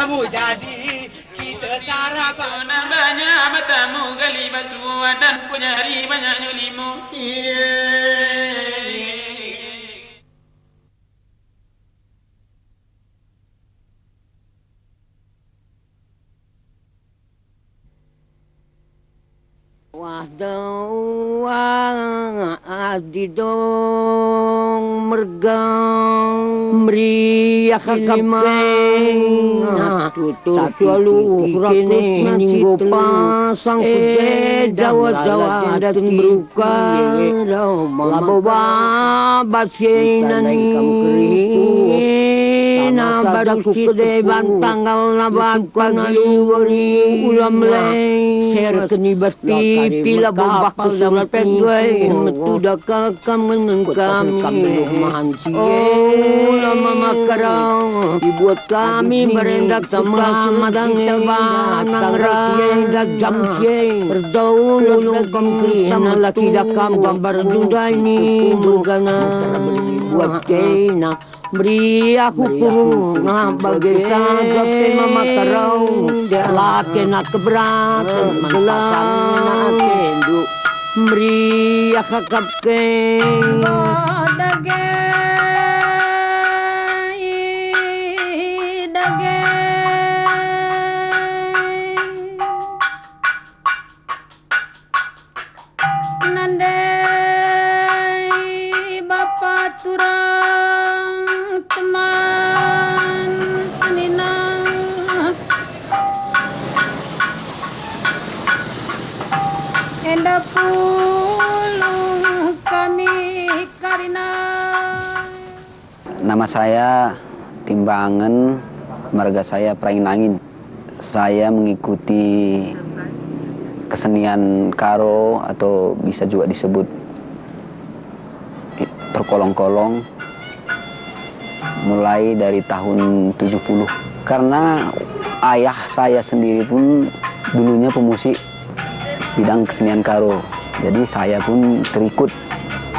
kamu jadi kita sarapan. Banyak bertemu kali semua dan punya hari banyak nyulimu. Wasdawang adidong mergang meriah kakapeng tutur selalu kini ninggo pasang jawa-jawa dan beruka labawa basinani na baru kede bantanggal na bantang aluri ulam leng ser keni basti pila babak surat pegwai metu daka kamen kami lama makarang dibuat kami berendak sama madang terbang rakyat dan jam siang berdaun ulung kami laki dakam gambar duda ini bergana buat kena beri aku kurung bagai saja mama karau laki nak keberatan gelang kendu beri aku kapken nandai bapak turang teman senina enda pulung kami karina. Nama saya Timbangan, marga saya Praingin. Saya mengikuti kesenian karo atau bisa juga disebut perkolong-kolong mulai dari tahun 70. Karena ayah saya sendiri pun dulunya pemusik bidang kesenian karo. Jadi saya pun terikut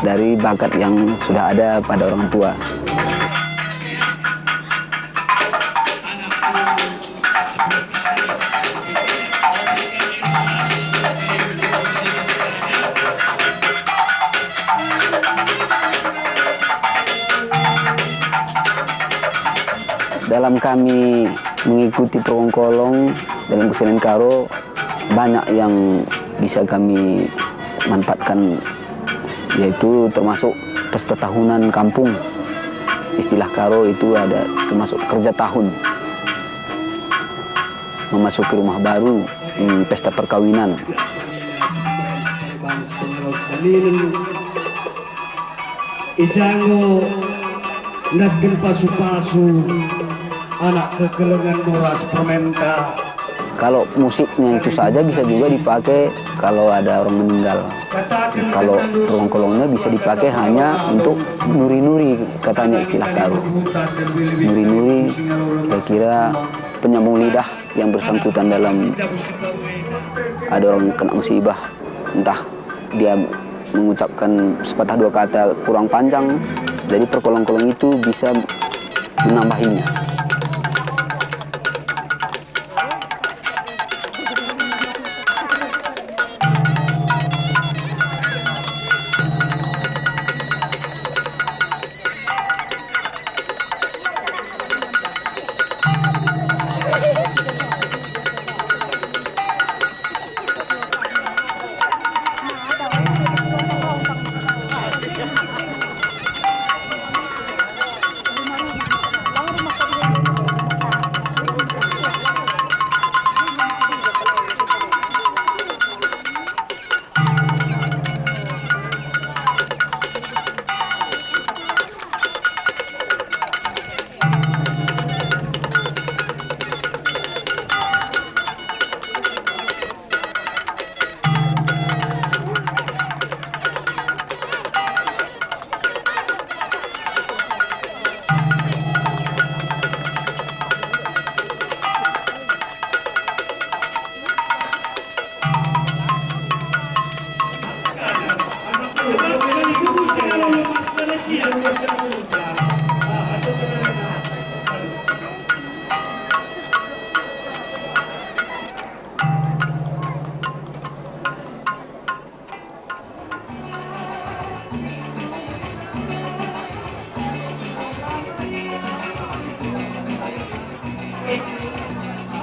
dari bakat yang sudah ada pada orang tua. Dalam kami mengikuti perkolong dalam kesenian karo, banyak yang bisa kami manfaatkan, yaitu termasuk pesta tahunan kampung. Istilah karo itu ada termasuk kerja tahun, memasuki rumah baru, pesta perkawinan. Ijango nakin pasu-pasu anak kekelengan moras permenta. Kalau musiknya itu saja bisa juga dipakai kalau ada orang meninggal. Kalau kolong-kolongnya bisa dipakai hanya untuk nuri-nuri, katanya istilah karo. Nuri-nuri kira-kira penyambung lidah yang bersangkutan dalam ada orang kena musibah, entah dia mengucapkan sepatah dua kata kurang panjang, jadi perkolong-kolong itu bisa menambahinya.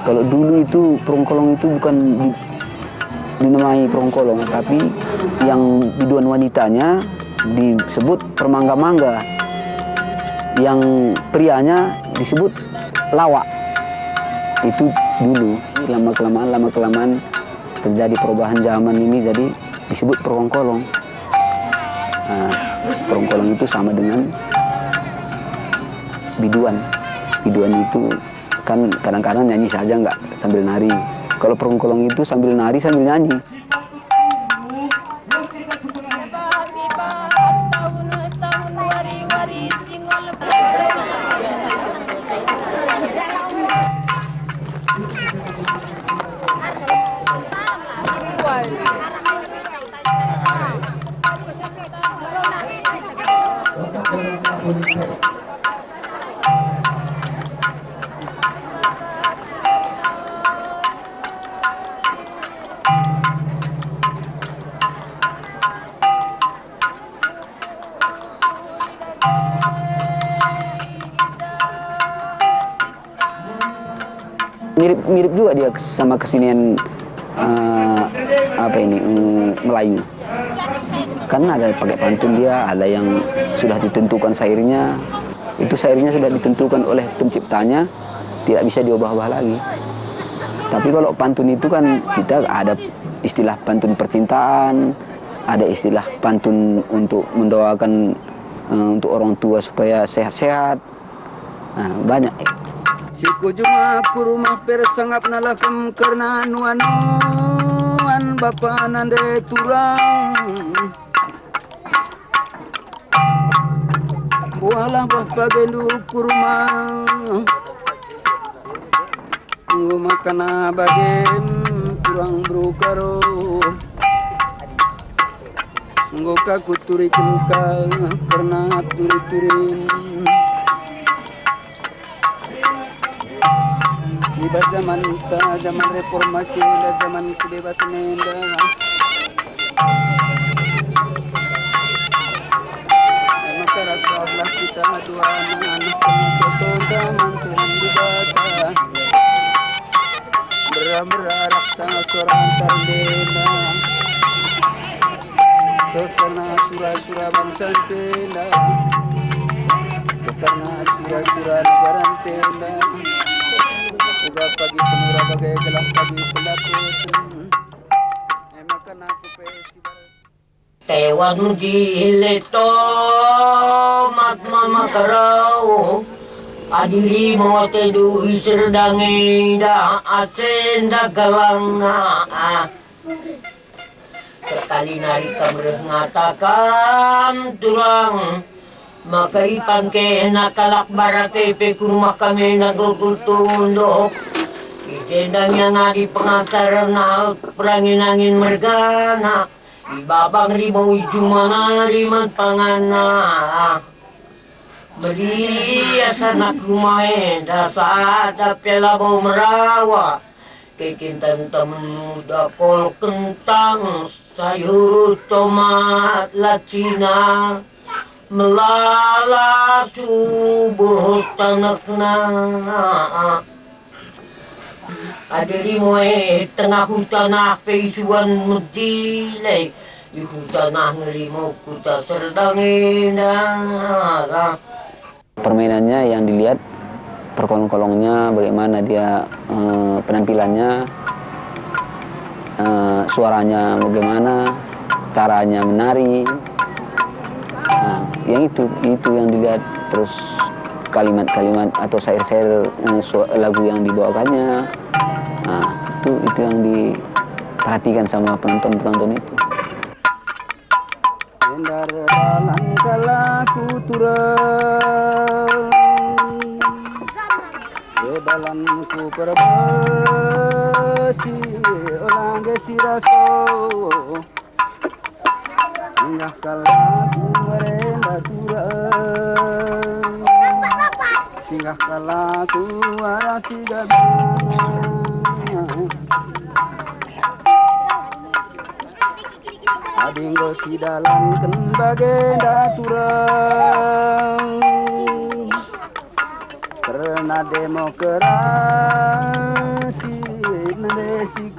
Kalau dulu itu perongkolong itu bukan dinamai perongkolong, tapi yang biduan wanitanya disebut permangga-mangga, yang prianya disebut lawak. Itu dulu. Lama kelamaan terjadi perubahan zaman ini, jadi disebut perongkolong. Nah, perongkolong itu sama dengan biduan. Biduan itu kan kadang-kadang nyanyi saja, nggak sambil nari. Kalau perongkolong itu sambil nari sambil nyanyi. Mirip juga dia sama kesenian Melayu. Karena ada pakai pantun dia, ada yang sudah ditentukan syairnya. Itu syairnya sudah ditentukan oleh penciptanya, tidak bisa diubah-ubah lagi. Tapi kalau pantun itu kan kita ada istilah pantun percintaan, ada istilah pantun untuk mendoakan untuk orang tua supaya sehat-sehat. Nah, banyak. Siku juma ku rumah persangap nalakam karena nuan bapa nande turang bualah bapa gendu ku rumah nggo makana bagen turang brukaro nggo kakuturi kengka karena turi-turin Iba zaman reformasi dan zaman kebebasan Enda. Maka rasalah kita dua anak zaman Tuhan dibata. Berharap sama seorang tardena. Sekarna surah-surah bangsa tenda. Sekarna surah-surah lebaran tenda. Udah pagi penura bagai gelang pagi pelakon makan aku pesi Tewan jilito matma makarau adiri mo tedu iserdangi da acenda galanga sekali nari kamres ngatakan turang makaipan ke nakalak barate pe kurma kami nagugutundok itendangnya nadi pengacara na perangin angin mergana ibabang rimau ijumana riman pangana beli asanak lumayan dasa ada pela mau merawa kekintan temen muda kol kentang sayur tomat lacina melala subuh tanakna adiri moe tengah hutan peisuan medile di hutan ngelimau kuta serdangin. Permainannya yang dilihat perkolong-kolongnya, bagaimana dia penampilannya, suaranya bagaimana, caranya menari. Nah, yang itu yang dilihat, terus kalimat-kalimat atau syair-syair lagu yang dibawakannya. Nah, itu yang diperhatikan sama penonton itu. Endar dalam kalaku turang dalam ku perbasi orang gesiraso singgah kalaku merenda turang singgah kalaku arah tiga adinggo si dalam kembagenda turang karena demokrasi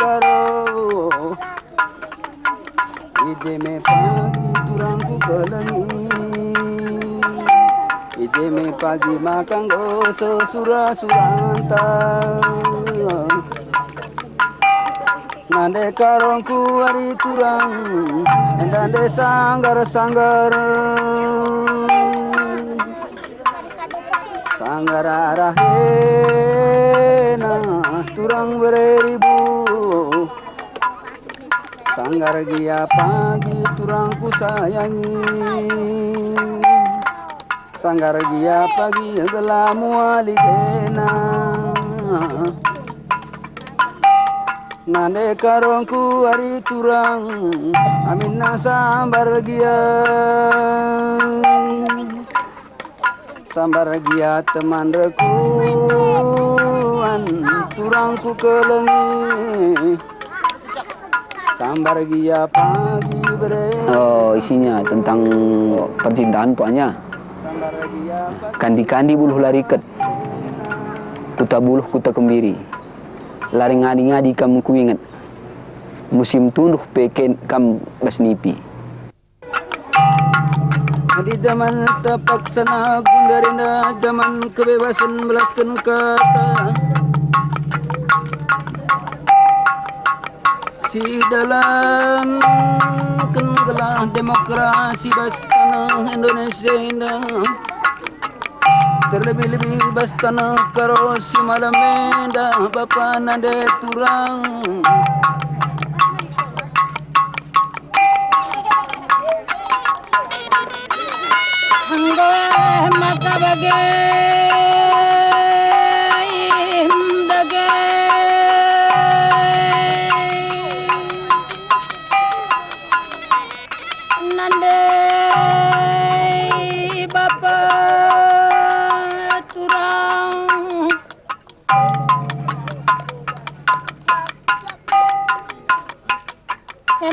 karo ide me pagi turang ku kelengi ide me pagi makan goso sura suranta nande karongku ari turang endande sanggar sanggar sanggar arahena turang beribu sanggar gia pagi turang ku sayangi sanggar gia pagi gelamu aligena nande karongku ari turang aminna sambar gia teman rekuan turangku kelengi sambar gia pagi bre isinya tentang percintaan pokoknya. sambar gia pagi Kandi-kandi buluh lariket, kuta buluh kuta kembiri, lari ngadi-ngadi kamu kuingat, musim tunduh peken kam basnipi. di zaman tapaksana gundarinda zaman kebebasan belaskan kata si dalam kengelah demokrasi bastana Indonesia indah terlebih-lebih bastana karo si malam indah Bapak nade turang Hangga maka bagai nandai bapa turang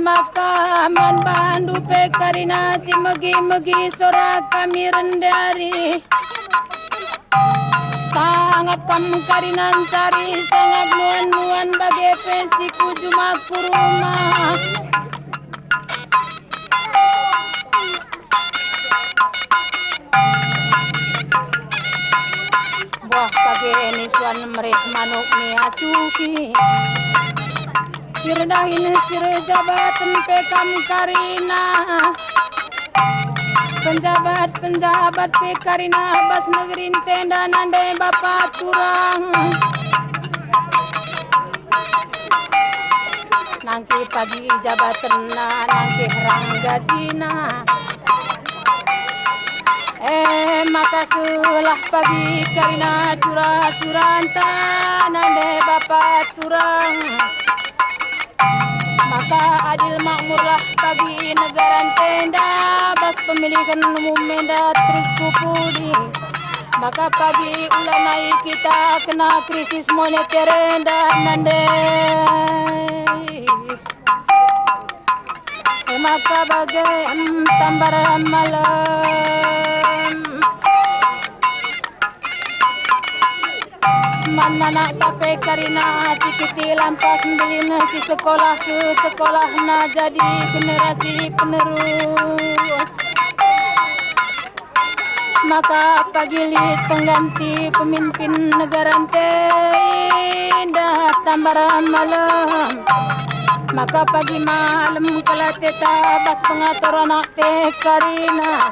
maka man bandu pekarina si megi sora kami rendari sangat kam karinan cari sangat nuan bagai pensiku cuma kuruma buah bagai nisuan merek manuk ni asuki Sirdahin sir jabatan pekam karina penjabat pekarina bas negeri tenda nandai bapak turang nangki pagi jabatan nangki herang gajina makasulah pagi karina suranta nandai bapak turang maka adil makmurlah bagi negara tenda bas pemilihan umum menda terus kupudi maka pagi ulanai kita kena krisis moneter dan nandai maka bagai tambar malam mana tape karina si kiti lampas belina si sekolah na jadi generasi penerus maka pagilit pengganti pemimpin negara indah tambaran malam maka pagi malam kala teta bas pengatur anak teh karina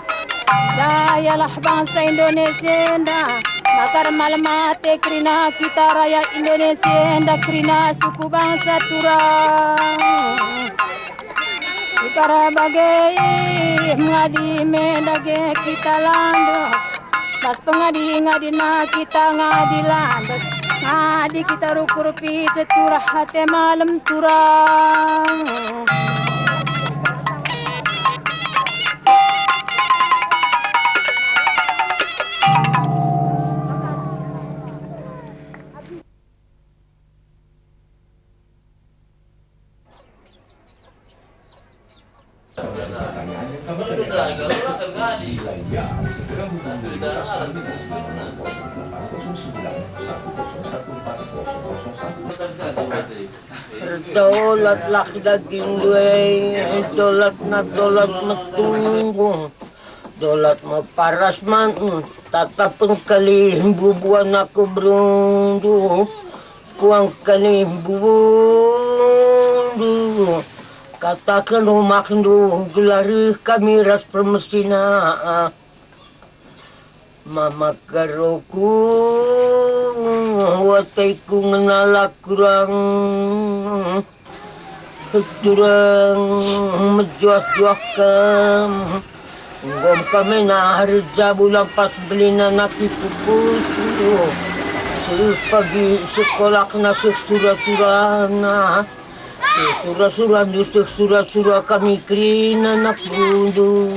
dayalah bangsa Indonesia indah makar malam mati krina kita rakyat Indonesia ndak krina suku bangsa turang Ikara bagai ngadi mendage kita lando Mas pengadi ngadina kita ngadi lando Ngadi kita rukurupi ceturah hati malam turang Dolat laki daging duay, dolat magtunggung. Dolat maparas man, tatapang kalimbubuan ako brundo. Kuang kalimbundo. Katakan rumakndo, gelari kami ras permestina. Mama karoku, watay ko ngalak kurang. Keturang menjuak-juak kam. Ngom kami na harja bulan pas beli nanaki pupus. Terus pagi sekolah kena surah-surah na. Surah-surah dusuk surah-surah kami krin anak bundu.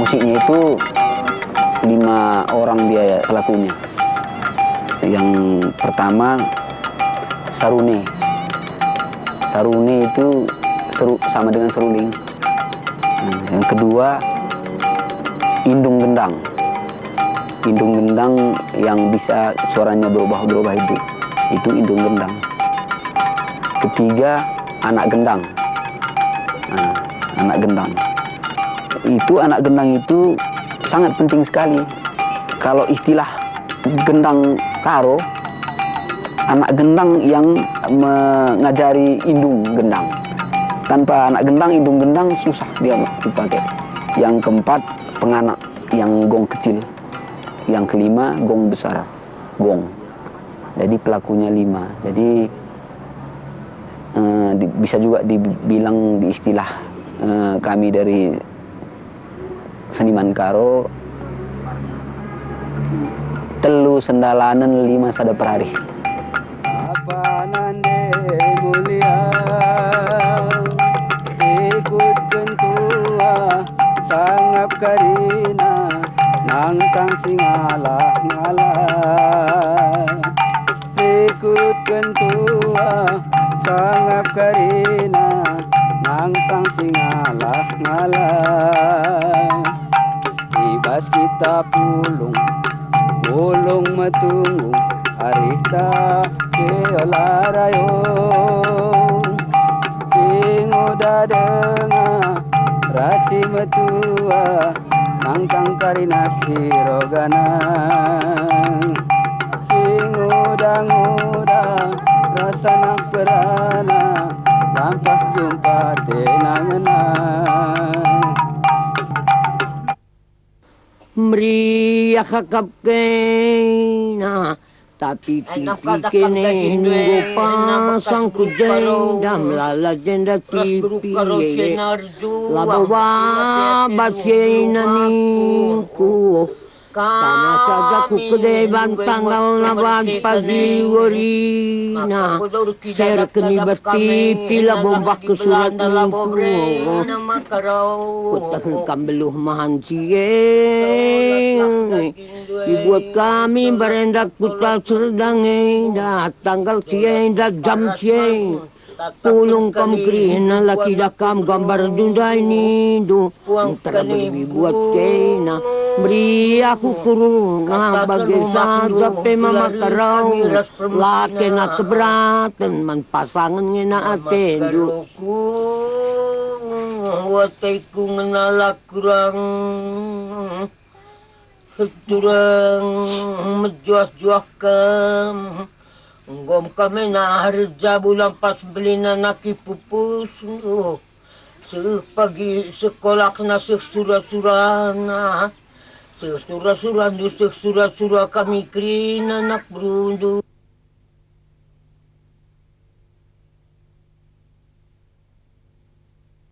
Musiknya itu 5 orang dia pelakunya. Yang pertama sarune. Sarune itu sama dengan seruling. Yang kedua indung gendang. Indung gendang yang bisa suaranya berubah-ubah itu indung gendang. Ketiga anak gendang. Nah, anak gendang. Anak gendang itu sangat penting sekali. Kalau istilah gendang karo, anak gendang yang mengajari indung gendang. Tanpa anak gendang, indung gendang susah dia dipakai. Yang keempat, penganak yang gong kecil. Yang kelima, gong besar. Gong. Jadi pelakunya 5. Jadi bisa juga dibilang di istilah kami dari seniman karo, telu sendalanen 5 sada per hari. Apa nande mulia ikut kentua sangap karina nangtang singalah ngalah ikut kentua sangap karina nangtang singalah ngalah ibas kita pulung matunggung arita keolarayo sing udah dengar rasi metua nangkang karina sirogana sing udah rasa nak perana lampah jumpa tenangena meriah kakap kena tapi tipi kene nunggu pasang ku jendam lala jenda tipi labawa basina niku Tama saja ku kedai bantanggal na pagi warina Ser keni basti pila bombak ke surat niku Kutang kambeluh mahan sieng Dibuat kami berendak putar serdange Tanggal sieng dah jam sieng Pulung kamkri na laki dakam gambar dunday ni do Terlalu buat kena Beri aku kurung na bagai saja pe mama karau Laki na keberatan man pasangan ngena aten do Watay ko ngenala kurang Keturang menjuas-juas kam Gom kami na harja bulan pas beli na naki pupus Sepagi sekolah kena surah-surah na Surah-surah kami krin anak berundu